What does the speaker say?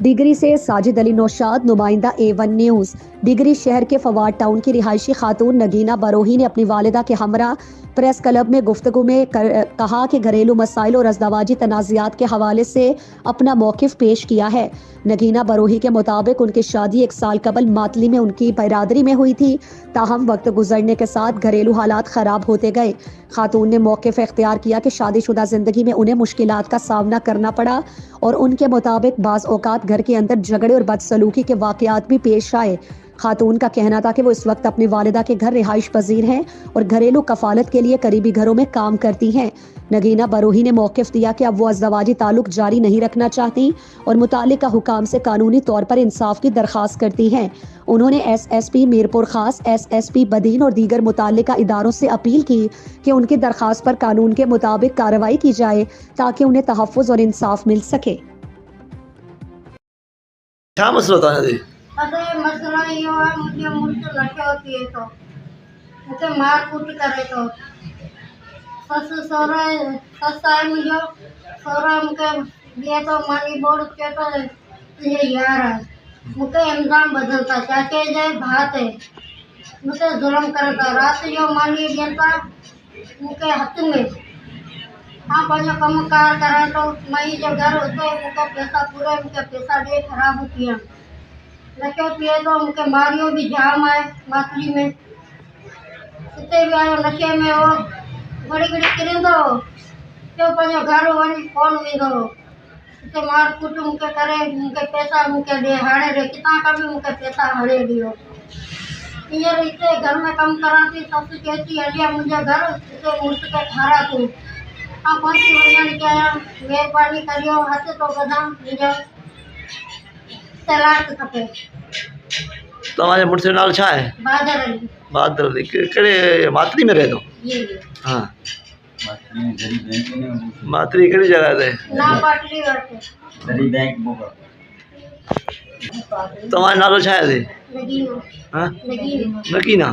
डिगरी से साजिद अली नौशाद, नुमाइंदा A1 news. डिगरी शहर के फवाद टाउन की रिहायशी खातून नगीना बरोही ने अपनी वालिदा के हमरा प्रेस क्लब में गुफ्तगू में कहा कि घरेलू मसाइल और अज़दवाजी तनाज़ात के हवाले से अपना मौक़िफ़ पेश किया है। नगीना बरोही के मुताबिक उनकी शादी 1 साल कबल मातली में उनकी बिरादरी में हुई थी, ताहम वक्त गुजरने के साथ घरेलू हालात ख़राब होते गए। खातून ने मौक़िफ़ इख्तियार किया कि शादीशुदा ज़िंदगी में उन्हें मुश्किलात का सामना करना पड़ा और उनके मुताबिक बाज़ औक़ात घर के अंदर झगड़े और बदसलूकी के वाक़यात भी पेश आए। खातून का कहना था कि वो इस वक्त अपनी वालिदा के घर रिहाइश पजीर हैं और घरेलू कफालत के लिए करीबी घरों में काम करती हैं। नगीना बरोही ने मौक़िफ़ दिया कि अब वो अज़दवाजी ताल्लुक जारी नहीं रखना चाहती और मुतालिका हुकाम से कानूनी तौर पर इंसाफ की दरख्वास्त करती हैं। उन्होंने SSP मीरपुर खास, SSP बदीन और दीगर मुतालिका इदारों से अपील की कि उनकी दरख्वास्त पर कानून के मुताबिक कार्रवाई की जाए ताकि उन्हें तहफ़्फ़ुज़ और इंसाफ मिल सके। क्या मसला था जी? अरे मसला यो है, मुझे मुझसे लड़के होती है तो मुझे मार कूट करे तो सस सोरा सस है मुझे सोरा मुझे दिए तो मानी बोर्ड के तो ये यार है मुझे इल्जाम बदलता चाचे जाए भात है मुझे जुल्म करता रात जो मानी देता मुझे हाथ में हाँ पंहिंजो कम कार करा तो मई जो घर होते मुझे पैसा पूरे मुझे पैसा दे खराब किया नशो पिए तो मूंखे मारियो भी जाम आहे मातली में हिते बि आयो नशे में हो घड़ी घड़ी किरंदो हो ॿियो पंहिंजो घर वञी कोन वेंदो हो हिते मार कुट मूंखे करे मूंखे पैसा मूंखे ॾे हाणे ॾे किथां खां बि मूंखे पैसा हाणे ॾियो हींअर हिते घर में कमु करां थी ससु चए थी हलिया मुंहिंजो घर हिते मुड़ुस खे ठारा तूं मां कोन थी वञणु चाहियां महिरबानी करियो हथ थो ॿधां मुंहिंजो तलाक खपे। तव्हांजे मुड़ुस जो नालो छा आहे? बादर अली। बहादुर अली। कहिड़े मातरी में रहे थो? ये हाँ। मातरी कहिड़ी जॻह ते? ना पाटली वटि तव्हांजो नालो छा आहे? नगीनो हाँ? नगीनो नगीना।